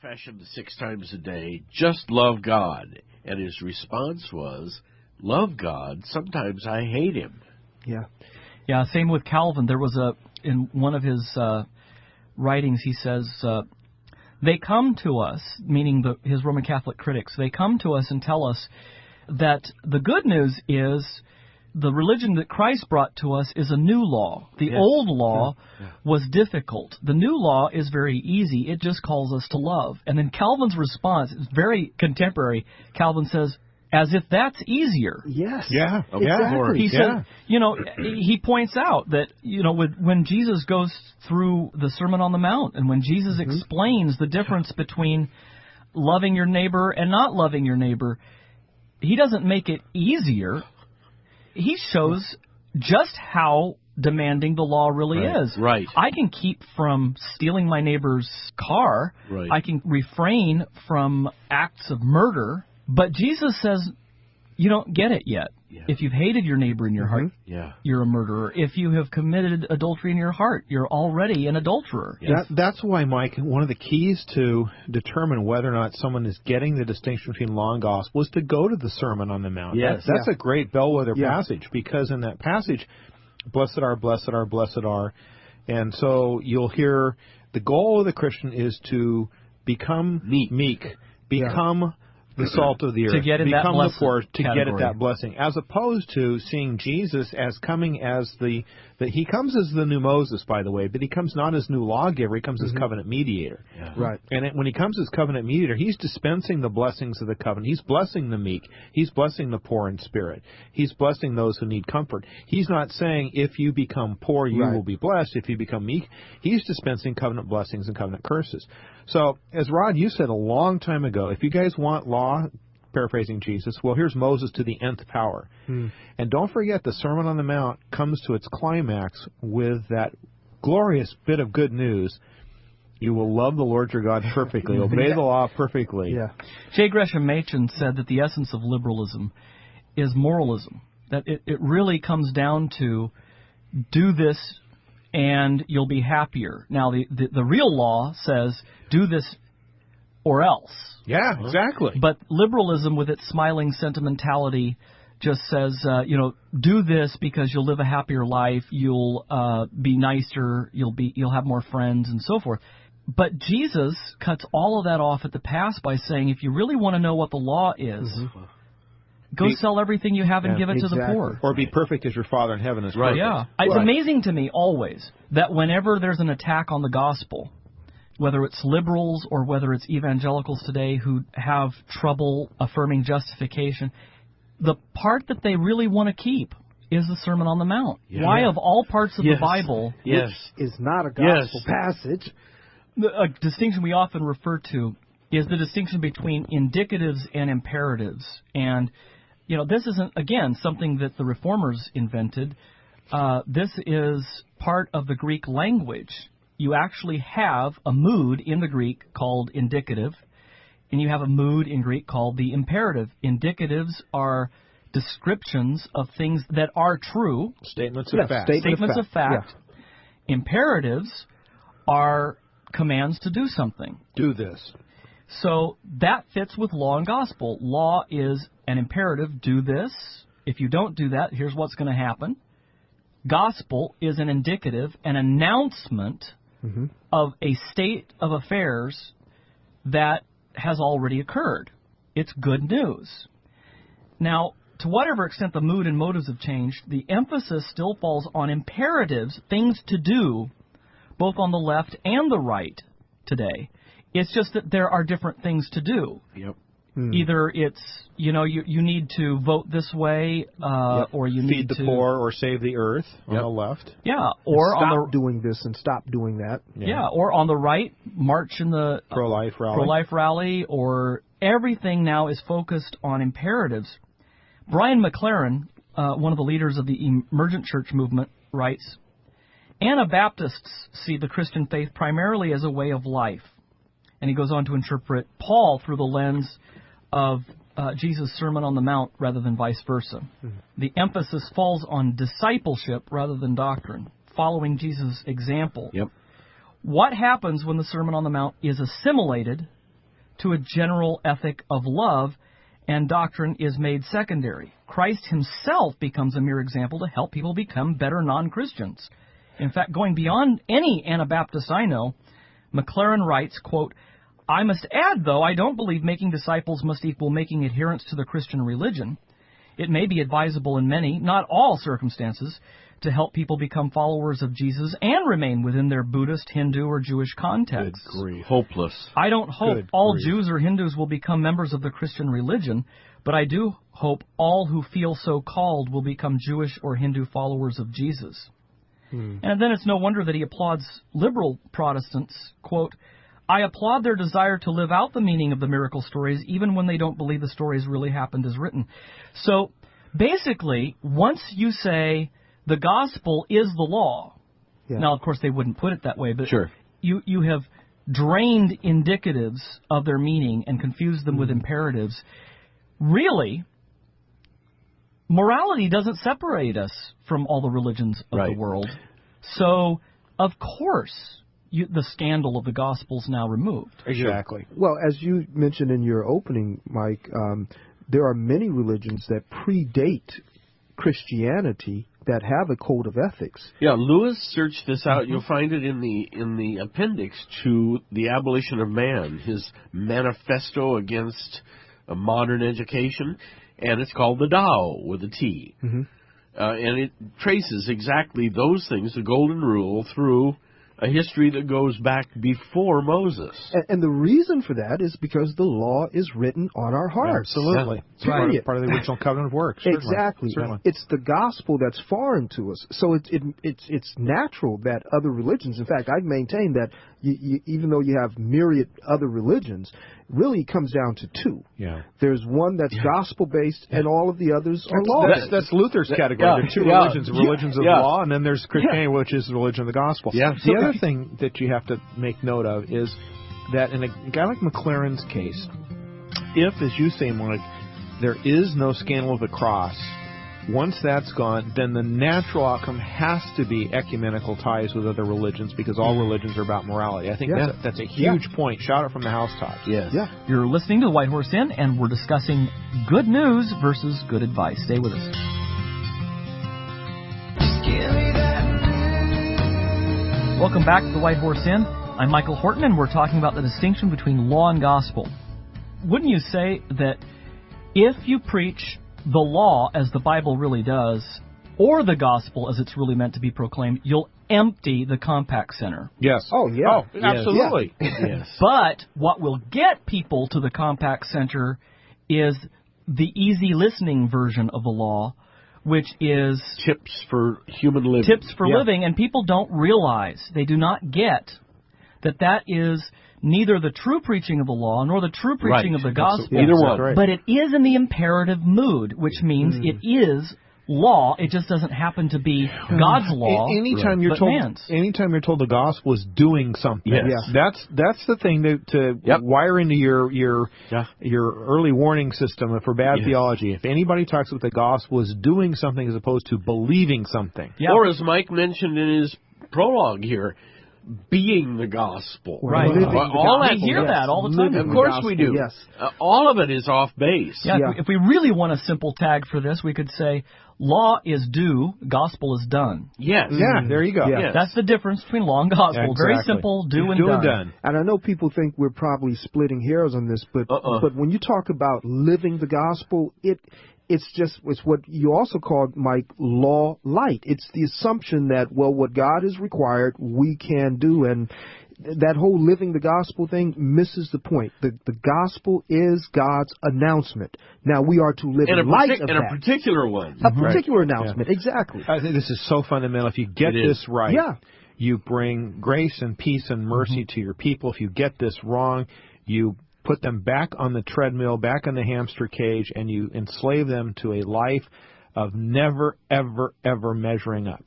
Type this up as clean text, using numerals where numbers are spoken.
confession 6 times a day, just love God. And his response was, love God, sometimes I hate him. Yeah. Yeah, same with Calvin. There was in one of his writings, he says, they come to us, meaning his Roman Catholic critics, they come to us and tell us that the good news is the religion that Christ brought to us is a new law. The old law was difficult. The new law is very easy. It just calls us to love. And then Calvin's response is very contemporary. Calvin says, as if that's easier. Yes. Yeah. Exactly. He said, he points out that, when Jesus goes through the Sermon on the Mount and when Jesus explains the difference between loving your neighbor and not loving your neighbor, he doesn't make it easier. He shows just how demanding the law really is. Right. I can keep from stealing my neighbor's car. Right. I can refrain from acts of murder. But Jesus says, you don't get it yet. Yeah. If you've hated your neighbor in your heart, you're a murderer. If you have committed adultery in your heart, you're already an adulterer. Yes. That's why, Mike, one of the keys to determine whether or not someone is getting the distinction between law and gospel is to go to the Sermon on the Mount. Yes. That's a great bellwether passage, because in that passage, blessed are, blessed are, blessed are. And so you'll hear the goal of the Christian is to become meek, become the salt of the earth, to get in become that the poor, to category. get at that blessing, as opposed to seeing Jesus as coming as he comes as the new Moses, by the way, but he comes not as new lawgiver, he comes as covenant mediator. Yeah. Right. And when he comes as covenant mediator, he's dispensing the blessings of the covenant. He's blessing the meek. He's blessing the poor in spirit. He's blessing those who need comfort. He's not saying, if you become poor, you will be blessed. If you become meek, he's dispensing covenant blessings and covenant curses. So, as Rod, you said a long time ago, if you guys want law, paraphrasing Jesus, well, here's Moses to the nth power. And don't forget, the Sermon on the Mount comes to its climax with that glorious bit of good news. You will love the Lord your God perfectly, obey the law perfectly. Yeah. J. Gresham Machen said that the essence of liberalism is moralism, that it really comes down to do this and you'll be happier. Now, the real law says do this or else. Yeah, exactly. But liberalism, with its smiling sentimentality, just says, do this because you'll live a happier life, you'll be nicer, you'll have more friends, and so forth. But Jesus cuts all of that off at the pass by saying, if you really want to know what the law is, go sell everything you have and give it to the poor. Or be perfect as your Father in heaven is perfect. Yeah. It's amazing to me always that whenever there's an attack on the gospel, whether it's liberals or whether it's evangelicals today who have trouble affirming justification, the part that they really want to keep is the Sermon on the Mount. Yeah. Why, of all parts of the Bible, Yes. Which is not a gospel passage. A distinction we often refer to is the distinction between indicatives and imperatives. And, this isn't, again, something that the Reformers invented. This is part of the Greek language. You actually have a mood in the Greek called indicative, and you have a mood in Greek called the imperative. Indicatives are descriptions of things that are true. Statements of fact. Statements of fact. Yeah. Imperatives are commands to do something. Do this. So that fits with law and gospel. Law is an imperative, do this. If you don't do that, here's what's going to happen. Gospel is an indicative, an announcement of a state of affairs that has already occurred. It's good news. Now, to whatever extent the mood and motives have changed, the emphasis still falls on imperatives, things to do, both on the left and the right today. It's just that there are different things to do. Yep. Either it's, you need to vote this way, or you need to feed the poor or save the earth on the left. Yeah, or stop doing this and stop doing that. Yeah, or on the right, march in the pro-life rally, or everything now is focused on imperatives. Brian McLaren, one of the leaders of the emergent church movement, writes, Anabaptists see the Christian faith primarily as a way of life. And he goes on to interpret Paul through the lens of Jesus' Sermon on the Mount rather than vice versa. The emphasis falls on discipleship rather than doctrine, following Jesus' example. Yep. What happens when the Sermon on the Mount is assimilated to a general ethic of love, and doctrine is made secondary. Christ himself becomes a mere example to help people become better non-Christians. In fact, going beyond any Anabaptist I know, McLaren writes, quote, "I must add, though, I don't believe making disciples must equal making adherents to the Christian religion. It may be advisable in many, not all circumstances, to help people become followers of Jesus and remain within their Buddhist, Hindu, or Jewish contexts. Good grief. Hopeless. I don't hope Good all grief. Jews or Hindus will become members of the Christian religion, but I do hope all who feel so called will become Jewish or Hindu followers of Jesus." And then it's no wonder that he applauds liberal Protestants, quote, "I applaud their desire to live out the meaning of the miracle stories even when they don't believe the stories really happened as written." So basically, once you say the gospel is the law, now of course they wouldn't put it that way, but Sure. you have drained indicatives of their meaning and confused them with imperatives. Really, morality doesn't separate us from all the religions of the Right. world. So, of course, the scandal of the gospel's now removed. Exactly. Well, as you mentioned in your opening, Mike, there are many religions that predate Christianity that have a code of ethics. Yeah, Lewis searched this out. You'll find it in the appendix to The Abolition of Man, his manifesto against a modern education, and it's called the Tao with a T. And it traces exactly those things, the Golden Rule, through a history that goes back before Moses. And the reason for that is because the law is written on our hearts. Absolutely. Yeah. It's part of the original covenant of works. Certainly. Exactly. Certainly. It's the gospel that's foreign to us. So it's natural that other religions, in fact, I maintain that even though you have myriad other religions, really it comes down to two. Yeah. There's one that's gospel-based, and all of the others are law-based. That's Luther's category. yeah, There are two yeah, religions of yeah. law, and then there's Christianity, which is the religion of the gospel. Yeah. The other thing that you have to make note of is that in a guy like McLaren's case, if, as you say, Mike, there is no scandal of the cross, once that's gone, then the natural outcome has to be ecumenical ties with other religions, because all religions are about morality. I think that's a huge point. Shout it from the housetops. Yes. Yeah. You're listening to the White Horse Inn, and we're discussing good news versus good advice. Stay with us. Welcome back to the White Horse Inn. I'm Michael Horton, and we're talking about the distinction between law and gospel. Wouldn't you say that if you preach the law as the Bible really does, or the gospel as it's really meant to be proclaimed, you'll empty the Compaq Center? Yes. Oh, yeah. Oh, absolutely. Yes. But what will get people to the Compaq Center is the easy listening version of the law, which is Tips for human living. tips for living, and people don't realize, they do not get that is neither the true preaching of the law nor the true preaching Right. of the gospel. Either one. Right. But it is in the imperative mood, which means it is law. It just doesn't happen to be God's law. Anytime you're but told, man's. anytime you're told the gospel is doing something, Yes. that's the thing to Yep. wire into your early warning system for bad Yes. theology. If anybody talks about the gospel is doing something as opposed to believing something, Yeah. Or as Mike mentioned in his prologue here, being the gospel. Right. Living the All that, We hear that all the time. Living Of the course we gospel, do. Yes. All of it is off base. Yeah, Yeah. If we really want a simple tag for this, we could say, law is due, gospel is done. Yes. yeah, there you go. Yeah. Yes. That's the difference between law and gospel. Yeah, Very exactly. simple, do and done. And I know people think we're probably splitting hairs on this, but when you talk about living the gospel, it's what you also called, Mike, law light. It's the assumption that, well, what God has required, we can do, and that whole living the gospel thing misses the point. The gospel is God's announcement. Now we are to live in light of and that. a particular one. A particular announcement, exactly. I think this is so fundamental. If you get It is. this right, Yeah. you bring grace and peace and mercy to your people. If you get this wrong, you put them back on the treadmill, back in the hamster cage, and you enslave them to a life of never, ever, ever measuring up.